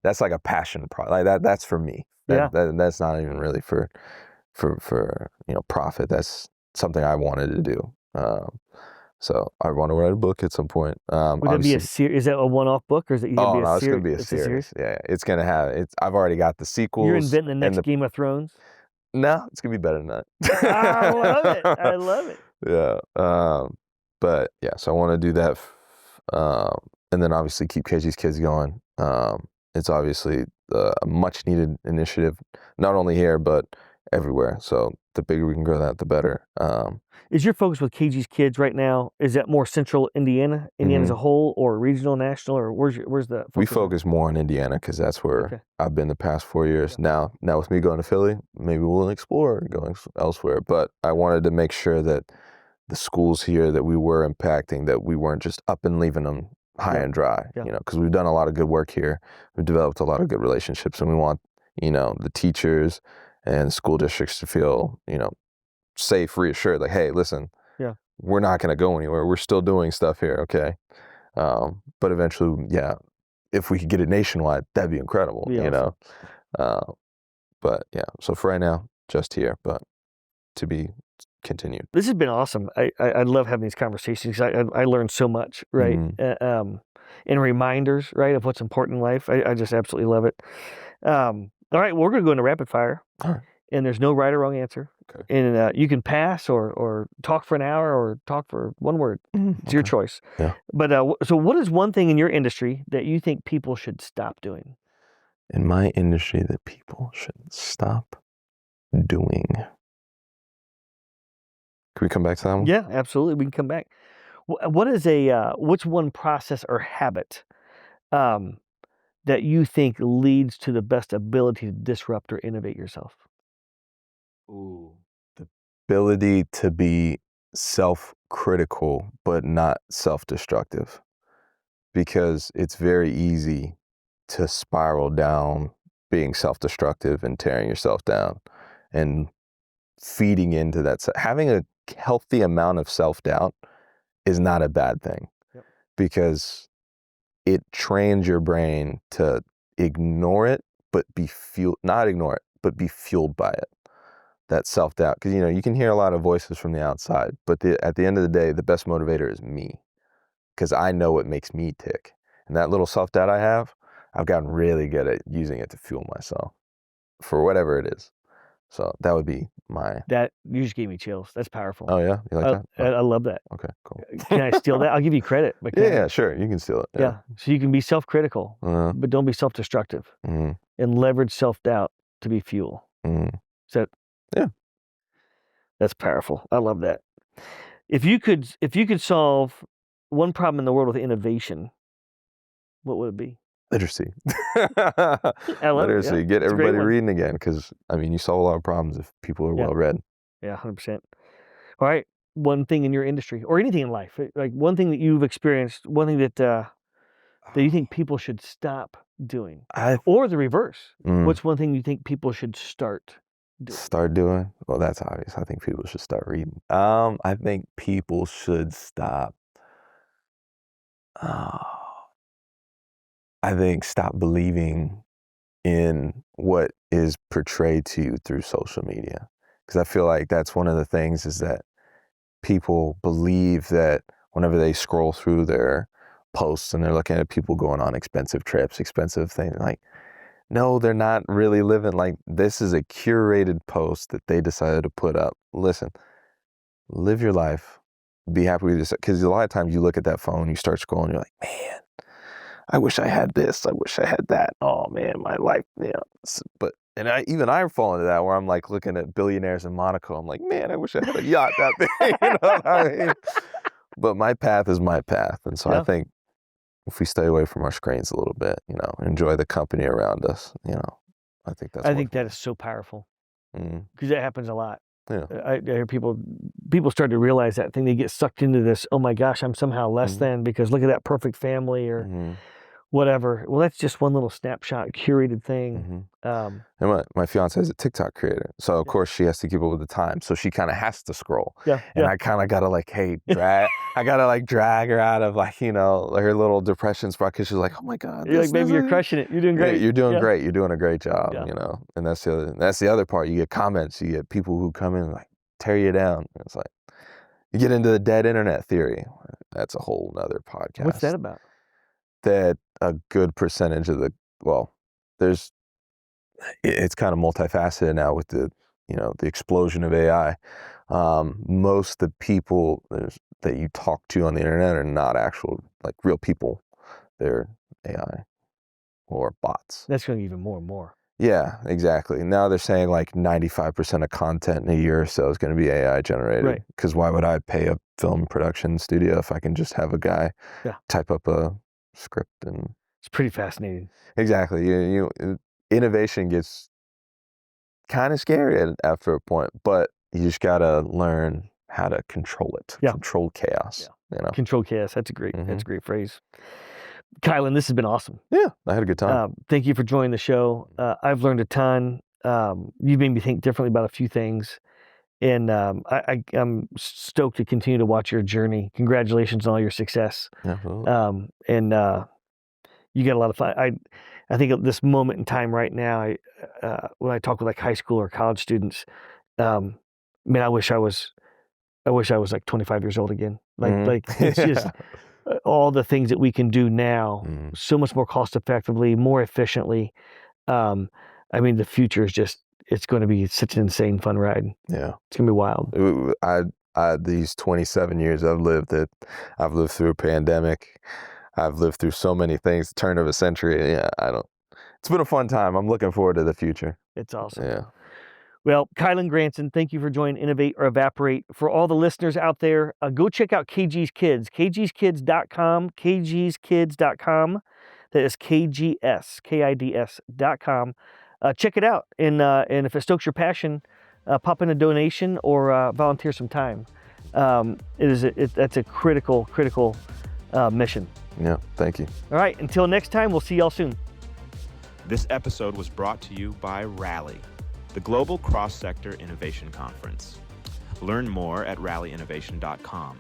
that's like a passion project. Like that's for me. That's not even really for profit. That's something I wanted to do. So I want to write a book at some point. Would it be a series? Is that a one-off book, or is it going to be a series? It's going to be a series. Yeah, it's going to have it. I've already got the sequels. You're inventing the next Game of Thrones? No, it's going to be better than that. I love it. I love it. Yeah. But yeah, so I want to do that. And then obviously keep KG's Kids going. It's obviously a much needed initiative, not only here, but everywhere. So the bigger we can grow that, the better. Is your focus with KG's Kids right now, is that more central Indiana as a whole, or regional, national, or where's the focus? We focus more on Indiana because that's where I've been the past 4 years. Yeah. Now with me going to Philly, maybe we'll explore going elsewhere. But I wanted to make sure that the schools here that we were impacting, that we weren't just up and leaving them high and dry, because we've done a lot of good work here. We've developed a lot of good relationships, and we want, the teachers and school districts to feel, safe, reassured, like, hey, listen, we're not going to go anywhere. We're still doing stuff here, okay? But eventually, if we could get it nationwide, that'd be incredible, But yeah, so for right now, just here, but to be continued. This has been awesome. I love having these conversations. I learned so much, right? And reminders, right, of what's important in life. I just absolutely love it. All right, well, we're going to go into rapid fire. All right. And there's no right or wrong answer. Okay. And you can pass or talk for an hour or talk for one word. It's your choice. Yeah. But so what is one thing in your industry that you think people should stop doing? In my industry that people should stop doing. Can we come back to that one? Yeah, absolutely. We can come back. What is what's one process or habit that you think leads to the best ability to disrupt or innovate yourself? Ooh. The ability to be self-critical, but not self-destructive, because it's very easy to spiral down being self-destructive and tearing yourself down and feeding into that. Having a healthy amount of self-doubt is not a bad thing. Yep. Because it trains your brain to ignore it, but not ignore it, but be fueled by it. That self-doubt, because you can hear a lot of voices from the outside, but at the end of the day, the best motivator is me, because I know what makes me tick. And that little self-doubt I have, I've gotten really good at using it to fuel myself for whatever it is. So that would be my. That you just gave me chills. That's powerful. Oh yeah, you like that? I love that. Okay, cool. Can I steal that? I'll give you credit. But Yeah, sure, you can steal it. Yeah. So you can be self-critical, but don't be self-destructive, and leverage self-doubt to be fuel. So yeah, that's powerful. I love that. If you could solve one problem in the world with innovation, what would it be? Literacy. Literacy. Yeah. Get everybody reading again, because you solve a lot of problems if people are well read. Yeah, 100%. All right. One thing in your industry or anything in life, like one thing that you've experienced, one thing that you think people should stop doing, or the reverse. What's one thing you think people should start doing? Well, that's obvious. I think people should start reading. I think people should stop. I think stop believing in what is portrayed to you through social media, because I feel like that's one of the things, is that people believe that whenever they scroll through their posts and they're looking at people going on expensive trips, expensive things, like, no, they're not really living. Like, this is a curated post that they decided to put up. Listen, live your life, be happy with this, because a lot of times you look at that phone, you start scrolling, you're like, man, I wish I had this, I wish I had that. Oh man, my life, But I fall into that, where I'm like looking at billionaires in Monaco. I'm like, man, I wish I had a yacht that big. You know what I mean? But my path is my path, and so I think if we stay away from our screens a little bit, enjoy the company around us, I think that is so powerful, because that happens a lot. Yeah, I hear people start to realize that thing. They get sucked into this. Oh my gosh, I'm somehow less than because look at that perfect family or whatever. Well, that's just one little snapshot, curated thing. And my fiance is a TikTok creator, so of course she has to keep up with the time. So she kind of has to scroll. And I kind of gotta drag her out of her little depression spot, because she's like, oh my God, maybe you're crushing it. You're doing great. Yeah, you're doing great. You're doing a great job. And that's the other part. You get comments. You get people who come in and like tear you down. It's like you get into the dead internet theory. That's a whole nother podcast. What's that about? That a good percentage of it's kind of multifaceted now with the explosion of AI. Most of the people that you talk to on the internet are not actual real people. They're AI or bots. That's going even more and more. Yeah, exactly. Now they're saying 95% of content in a year or so is going to be AI generated. Right. Because why would I pay a film production studio if I can just have a guy type up a script? And it's pretty fascinating. Exactly. Innovation gets kind of scary after a point, but you just got to learn how to control it. Control chaos. Control chaos. That's a great phrase. Kylen, this has been awesome. Yeah, I had a good time. Thank you for joining the show. I've learned a ton. You made me think differently about a few things. And I'm stoked to continue to watch your journey. Congratulations on all your success. Absolutely. You got a lot of fun. I think at this moment in time right now, when I talk with high school or college students, I wish I was like 25 years old again. Like it's just all the things that we can do now, so much more cost effectively, more efficiently. The future is it's going to be such an insane fun ride. Yeah. It's going to be wild. These 27 years I've lived through a pandemic. I've lived through so many things, turn of a century. Yeah, it's been a fun time. I'm looking forward to the future. It's awesome. Yeah. Well, Kylen Granson, thank you for joining Innovate or Evaporate. For all the listeners out there, go check out KG's Kids, kgskids.com, kgskids.com. That is KGS, KIDS.com. Check it out, and if it stokes your passion, pop in a donation or volunteer some time. That's a critical mission. Yeah, thank you. All right, until next time, we'll see y'all soon. This episode was brought to you by Rally, the Global Cross-Sector Innovation Conference. Learn more at rallyinnovation.com.